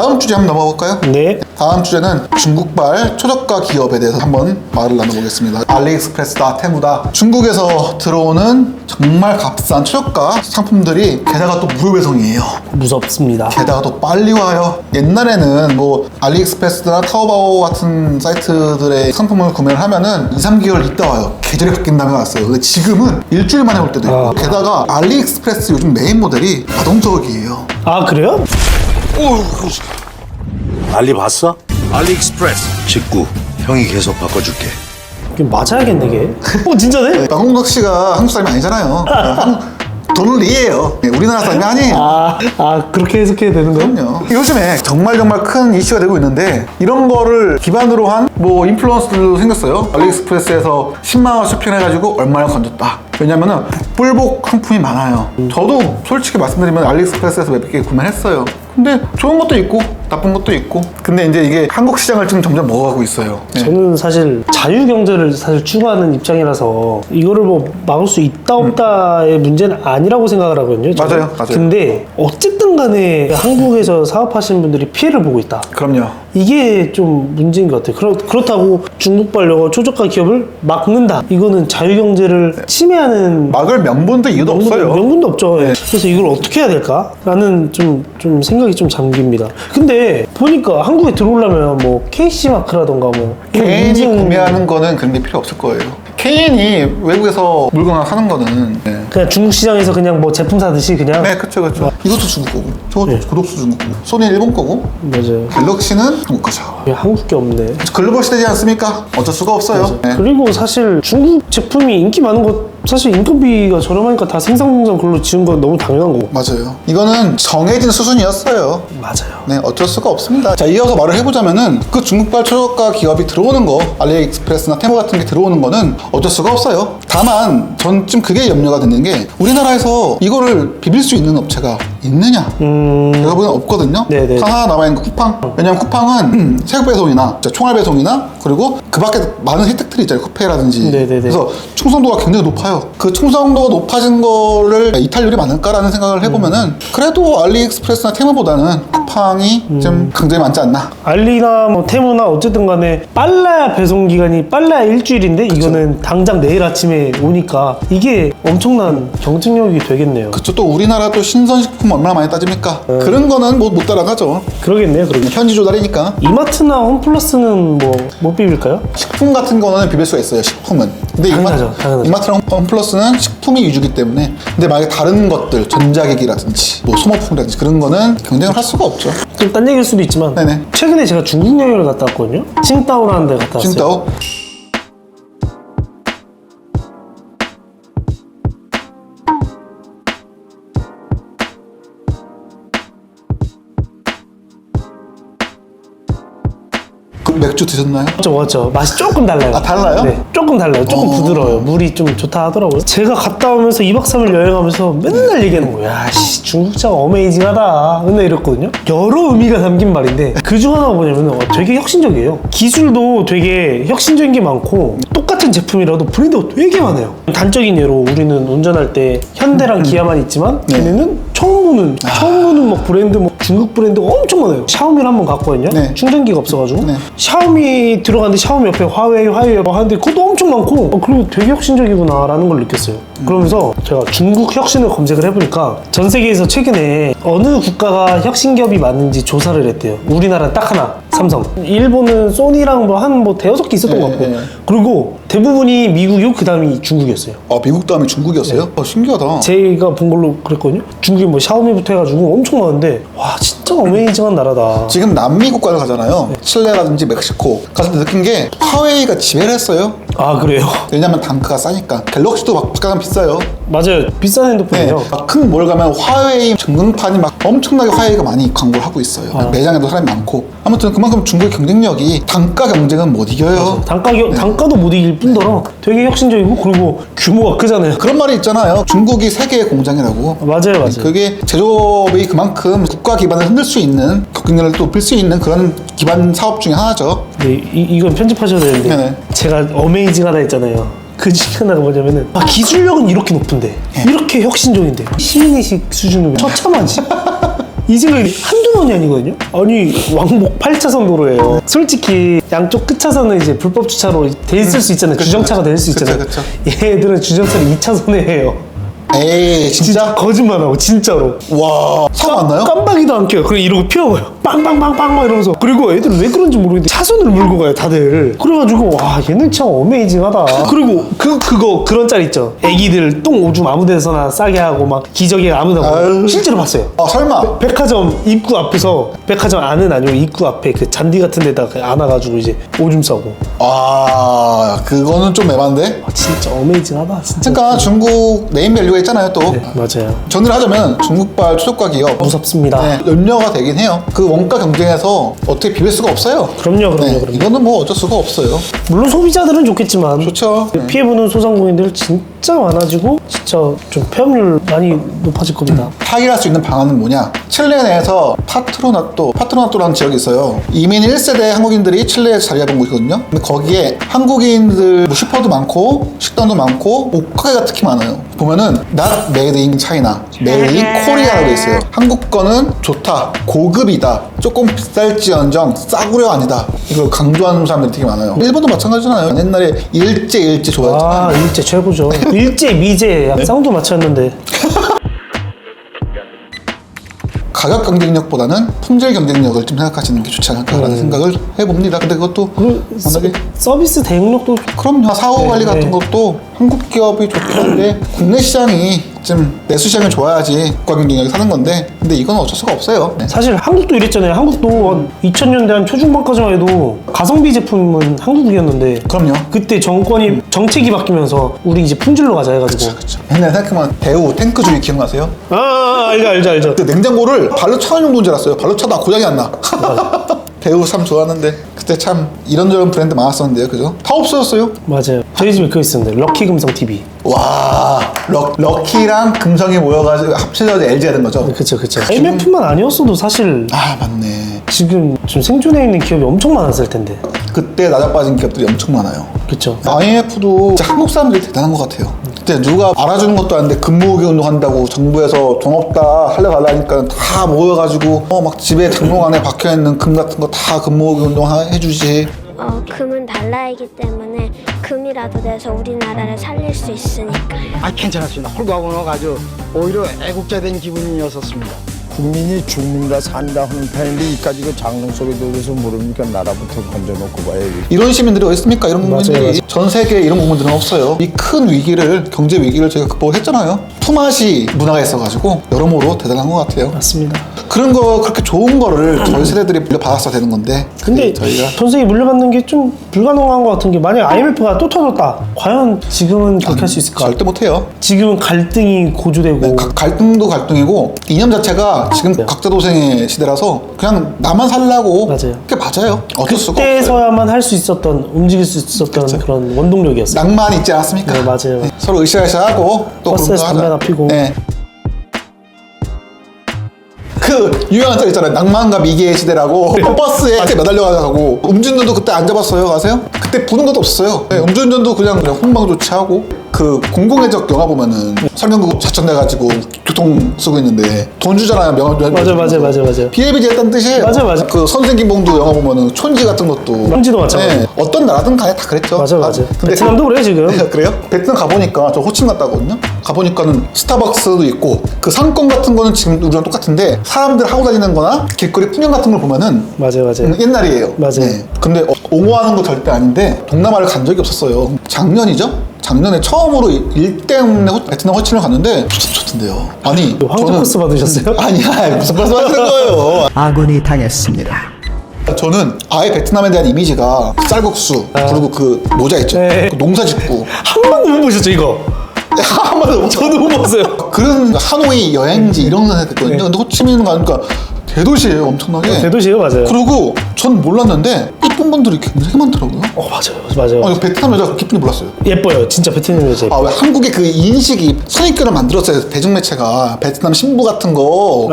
다음 주제 한번 넘어가 볼까요? 네. 다음 주제는 중국발 초저가 기업에 대해서 한번 말을 나눠보겠습니다. 알리익스프레스다, 테무다, 중국에서 들어오는 정말 값싼 초저가 상품들이 게다가 또 무료 배송이에요. 무섭습니다. 게다가 또 빨리 와요. 옛날에는 뭐 알리익스프레스나 타오바오 같은 사이트들의 상품을 구매를 하면은 2-3개월 있다 와요. 계절이 바뀐 다음에 왔어요. 근데 지금은 일주일 만에 올 때도 있고. 게다가 알리익스프레스 요즘 메인 모델이 자동적이에요. 아, 그래요? 알리 봤어? 알리익스프레스 직구 형이 계속 바꿔줄게. 이게 맞아야겠네, 이게. 진짜네? 박홍덕 씨가 한국 사람이 아니잖아요. 돈을 이해해요. 우리나라 사람이 아니에요. 그렇게 해석해야 되는 거예요? 그럼요. 요즘에 정말 큰 이슈가 되고 있는데 이런 거를 기반으로 한 뭐 인플루언서들도 생겼어요. 알리익스프레스에서 10만원 쇼핑해가지고 얼마나 건졌다. 왜냐면은 뿔복 상품이 많아요. 저도 솔직히 말씀드리면 알리익스프레스에서 몇 개 구매했어요. 근데 좋은 것도 있고 나쁜 것도 있고. 근데 이제 이게 한국 시장을 지금 점점 먹어가고 있어요. 네. 저는 사실 자유경제를 사실 추구하는 입장이라서 이거를 뭐 막을 수 있다 없다의 문제는 아니라고 생각을 하거든요. 저는. 맞아요. 근데 어쨌든 간에 한국에서 사업하시는 분들이 피해를 보고 있다. 그럼요. 이게 좀 문제인 것 같아요. 그렇다고 중국발 초저가 기업을 막는다. 이거는 자유경제를 침해하는 막을 명분도 이유도 없어요. 명분도 없죠. 예. 그래서 이걸 어떻게 해야 될까라는 좀 생각이 좀 잠깁니다. 근데 보니까 한국에 들어오려면 뭐 KC마크라던가 뭐 개인이 구매하는 거는 그런 게 필요 없을 거예요. 개인이 외국에서 물건 하나 사는 거는 그냥 중국 시장에서 그냥 뭐 제품 사듯이 그냥. 네, 그쵸. 이것도 중국 거고, 저것도 고독수 중국 거고, 소니 일본 거고, 맞아요. 갤럭시는 한국 거죠. 한국 게 없네. 글로벌 시대지 않습니까? 어쩔 수가 없어요. 네. 그리고 사실 중국 제품이 인기 많은 것, 사실 인건비가 저렴하니까 다 생산 그걸로 지은 건 너무 당연한 거고. 맞아요. 이거는 정해진 수준이었어요. 맞아요. 네, 어쩔 수가 없습니다. 자, 이어서 말을 해보자면은 그 중국발 초저가 기업이 들어오는 거, 알리익스프레스나 테무 같은 게 들어오는 거는 어쩔 수가 없어요. 다만 전 좀 그게 염려가 되는 게 우리나라에서 이거를 비빌 수 있는 업체가 있느냐? 제가 보기엔 없거든요. 네네. 하나 남아있는 거 쿠팡. 왜냐면 쿠팡은 세금 배송이나 총알 배송이나 그리고 그 밖에 많은 혜택들이 있잖아요. 쿠페라든지. 네네네. 그래서 충성도가 굉장히 높아요. 그 충성도가 높아진 거를 이탈률이 많을까라는 생각을 해보면은 그래도 알리익스프레스나 테무보다는 쿠팡이 좀 강점이 많지 않나. 알리나 뭐 테무나 어쨌든 간에 빨라야 배송 기간이 빨라야 일주일인데 이거는 당장 내일 아침에 오니까 이게 엄청난 경쟁력이 되겠네요. 그쵸. 또 우리나라 또 신선식품 얼마나 많이 따집니까? 그런 거는 뭐 못 따라가죠. 그러겠네요. 현지 조달이니까. 이마트나 홈플러스는 뭐 못 비빌까요? 식품 같은 거는 비빌 수가 있어요. 식품은. 근데 당연하죠. 이마트랑 홈플러스는 식품이 위주기 때문에. 근데 만약에 다른 것들, 전자기기라든지 뭐 소모품이라든지 그런 거는 경쟁을 할 수가 없죠. 좀 딴 얘기일 수도 있지만 네네. 최근에 제가 중국 여행을 갔다 왔거든요. 칭다오라는 데 갔다 왔어요. 칭따오. 그 맥주 드셨나요? 맞죠. 맛이 조금 달라요. 아, 달라요? 네, 조금 달라요. 조금 부드러워요. 물이 좀 좋다 하더라고요. 제가 갔다 오면서 2박 3일 여행하면서 맨날 얘기하는 거예요. 야, 씨, 중국차가 어메이징하다. 맨날 이랬거든요. 여러 의미가 담긴 말인데 그중 하나가 뭐냐면 되게 혁신적이에요. 기술도 되게 혁신적인 게 많고 똑같은 제품이라도 브랜드가 되게 많아요. 단적인 예로 우리는 운전할 때 현대랑 기아만 있지만 걔네는 처음 보는 막 브랜드, 뭐 중국 브랜드가 엄청 많아요. 샤오미를 한번 갔거든요. 네. 충전기가 없어가지고 네. 샤오미 들어갔는데 샤오미 옆에 화웨이 하는데 그것도 엄청 많고 그리고 되게 혁신적이구나 라는 걸 느꼈어요. 그러면서 제가 중국 혁신을 검색을 해보니까 전 세계에서 최근에 어느 국가가 혁신 기업이 많은지 조사를 했대요. 우리나라는 딱 하나, 삼성. 일본은 소니랑 뭐 대여섯 개 있었던 것 같고 그리고 대부분이 미국이고 그 다음이 중국이었어요. 미국 다음에 중국이었어요? 신기하다. 제가 본 걸로 그랬거든요. 중국이 뭐 샤오미부터 해가지고 엄청 많은데 와 진짜 어메이징한 나라다. 지금 남미 국가를 가잖아요. 칠레라든지 멕시코 갔을 때 느낀 게 화웨이가 지배를 했어요. 아 그래요? 왜냐면 단가가 싸니까. 갤럭시도 막 가면 비싸요. 맞아요. 비싼 핸드폰이에요. 큰 몰 가면 화웨이 전광판이 막 엄청나게 화웨이가 많이 광고를 하고 있어요. 매장에도 사람이 많고. 아무튼 그만큼 중국의 경쟁력이 단가 경쟁은 못 이겨요. 단가도 못 이길 뿐더러 되게 혁신적이고 그리고 규모가 크잖아요. 그런 말이 있잖아요. 중국이 세계의 공장이라고. 맞아요. 그게 제조업이 그만큼 국가 기반을 흔들 수 있는, 경쟁력을 높일 수 있는 그런 기반 사업 중에 하나죠. 네, 이건 편집하셔야 되는데 네네. 제가 어메이징하다 했잖아요. 그 중에 하나가 뭐냐면은 기술력은 이렇게 높은데 이렇게 혁신적인데 시민의식 수준은 처참하지. 이 생각이 한두 번이 아니거든요. 아니 왕복 8차선 도로예요. 솔직히 양쪽 끝차선은 이제 불법 주차로 돼 있을 수 있잖아요. 그쵸, 주정차가 될 수 그쵸, 있잖아요. 그쵸. 얘들은 주정차를 2차선에 해요. 에이 진짜? 거짓말하고 진짜로. 와 사고 안 나요? 깜빡이도 안 켜요. 그냥 이러고 피어가요. 빵빵빵빵 막 이러면서. 그리고 애들은 왜 그런지 모르겠는데 차선을 물고 가요 다들. 그래가지고 와 얘는 참 어메이징하다. 그리고 그런 짤 있죠. 애기들 똥 오줌 아무 데서나 싸게 하고 막 기저귀에 아무데나 아유. 실제로 봤어요. 아 설마 백화점 입구 앞에서, 백화점 안은 아니고 입구 앞에 그 잔디 같은 데다가 안아가지고 이제 오줌 싸고. 아 그거는 좀 애반데? 아, 진짜 어메이징하다 진짜. 그러니까 중국 네임밸류가 있잖아요 또 네, 맞아요. 정리를 하자면 중국발 초저가 기업 무섭습니다. 네, 염려가 되긴 해요. 그 원가 경쟁에서 어떻게 비빌 수가 없어요. 그럼요. 네, 이거는 뭐 어쩔 수가 없어요. 물론 소비자들은 좋겠지만 좋죠. 네. 피해보는 소상공인들 진짜 많아지고 진짜 좀 폐업률 많이 높아질 겁니다. 타결할 수 있는 방안은 뭐냐? 칠레 내에서 파트로나토라는 지역이 있어요. 이민 1세대 한국인들이 칠레에 자리 잡은 곳이거든요. 근데 거기에 한국인들 뭐 슈퍼도 많고 식당도 많고 옷가게가 특히 많아요. 보면은 not made in China, made in Korea라고 돼 있어요. 한국 거는 좋다, 고급이다, 조금 비쌀지언정 싸구려 아니다. 이걸 강조하는 사람들이 되게 많아요. 일본도 마찬가지잖아요. 옛날에 일제 좋아했잖아요. 아 일제 최고죠. 일제 미제 쌍도 맞췄는데. 가격 경쟁력보다는 품질 경쟁력을 좀 생각하시는 게 좋지 않을까라는 생각을 해봅니다. 근데 그것도 워낙에 서비스 대응력도 그럼요. 사후 관리 네, 같은 것도 한국 기업이 좋던데 국내 시장이 좀 내수 시장이 좋아야지 국가 경쟁력이 사는 건데 근데 이건 어쩔 수가 없어요. 네. 사실 한국도 이랬잖아요. 한국도 2000년대 한 초중반까지만 해도 가성비 제품은 한국이었는데 그럼요. 그때 정권이 정책이 바뀌면서 우리 이제 품질로 가자 해가지고. 옛날에 생각하면 대우 탱크주의 기억나세요? 알죠. 그 냉장고를 발로 차는 정도인 줄 알았어요. 발로 차다 고장이 안 나. 대우 참 좋았는데 그때 참 이런저런 브랜드 많았었는데요. 그죠? 다 없어졌어요. 맞아요. 저희 집에 그거 있었는데 럭키 금성 TV. 와 럭키랑 금성이 모여가지고 합쳐져 LG가 된 거죠? 그쵸. IMF만 아니었어도 사실 아 맞네. 지금 좀 생존해 있는 기업이 엄청 많았을 텐데. 그때 낮아빠진 기업들이 엄청 많아요. 그쵸. IMF도 진짜 한국 사람들이 대단한 것 같아요. 그때 누가 알아주는 것도 아닌데 근무후기 운동한다고 정부에서 돈 없다 하려고 하려니까 다 모여가지고 막 집에 장롱 안에 박혀있는 금 같은 거 다 근무후기 운동 해주지. 금은 달러이기 때문에 금이라도 내서 우리나라를 살릴 수 있으니까요. 괜찮았습니다. 홀가분하고 아주 오히려 애국자된 기분이었었습니다. 국민이 죽는다 산다 하는 편인데 이까지 그 장롱 소리 들려서 모르니까 나라부터 건져놓고 봐야 이런 시민들이 어디 있습니까? 이런 국민들이 맞아요. 전 세계에 이런 부분들은 없어요. 이 큰 위기를 경제 위기를 저희가 극복을 했잖아요. 품앗이 문화가 있어가지고 여러모로 대단한 것 같아요. 맞습니다. 그런 거 그렇게 좋은 거를 저희 세대들이 물려받았어야 되는 건데 근데 저희가 전세계 물려받는 게 좀 불가능한 것 같은 게 만약 IMF가 또 터졌다. 과연 지금은 그렇게 할 수 있을까? 절대 못해요. 지금은 갈등이 고조되고 갈등도 갈등이고 이념 자체가 지금 맞아요. 각자 도생의 시대라서 그냥 나만 살라고 맞아요. 그게 맞아요. 어쩔 수가 없어요. 그때서야만 할 수 있었던 움직일 수 있었던 그런 원동력이었어요. 낭만 있지 않습니까? 네, 맞아요. 서로 으쌰으쌰하고 또 버스에서 그런 거 담배 하자. 하나 피고. 네. 그 유명한 짤 있잖아요. 낭만과 미개의 시대라고 버스에 매달려가고 음주운전도 그때 안 잡았어요. 아세요? 그때 부는 것도 없었어요. 네, 음주운전도 그냥 훈방 조치하고 그 공공의적 영화 보면은 설명구 좌천돼가지고 교통 쓰고 있는데 돈 주잖아요. 맞아요. 비일비재 했다는 뜻이에요. 맞아요. 그 선생김봉도 영화 보면은 촌지 같은 것도 촌지도 마찬가지. 어떤 나라든 간에 다 그랬죠. 맞아요. 근데 베트남도 그래요 지금. 그래요? 베트남 가보니까 저 호칭 갔다 왔거든요. 가보니까는 스타벅스도 있고 그 상권 같은 거는 지금 우리랑 똑같은데 사람들 하고 다니는 거나 길거리 풍경 같은 걸 보면은 맞아요. 옛날이에요. 맞아요. 근데 옹호하는 거 절대 아닌데 동남아를 간 적이 없었어요. 작년에 처음으로 일 때문에 베트남 호칭을 갔는데 좋던데요. 아니 황제 코스 받으셨어요? 아니야 무슨 말씀하시는 거예요? 아군이 당했습니다. 저는 아예 베트남에 대한 이미지가 쌀국수 그리고 그 모자 있죠. 네. 그 농사 짓고 한 번도 못 보셨죠 이거? 한 번도 저도 못 봤어요. 그런 하노이 여행지 이런 거 생각했거든요. 근데 호치민은 가니까 대도시예요, 엄청나게. 대도시예요, 맞아요. 그리고 전 몰랐는데 이쁜 분들이 굉장히 많더라고요. 맞아요. 베트남 여자가 그렇게 이쁜지 몰랐어요. 예뻐요, 진짜 베트남 여자. 아, 왜 한국의 그 인식이 선입견을 만들었어요. 대중매체가 베트남 신부 같은 거.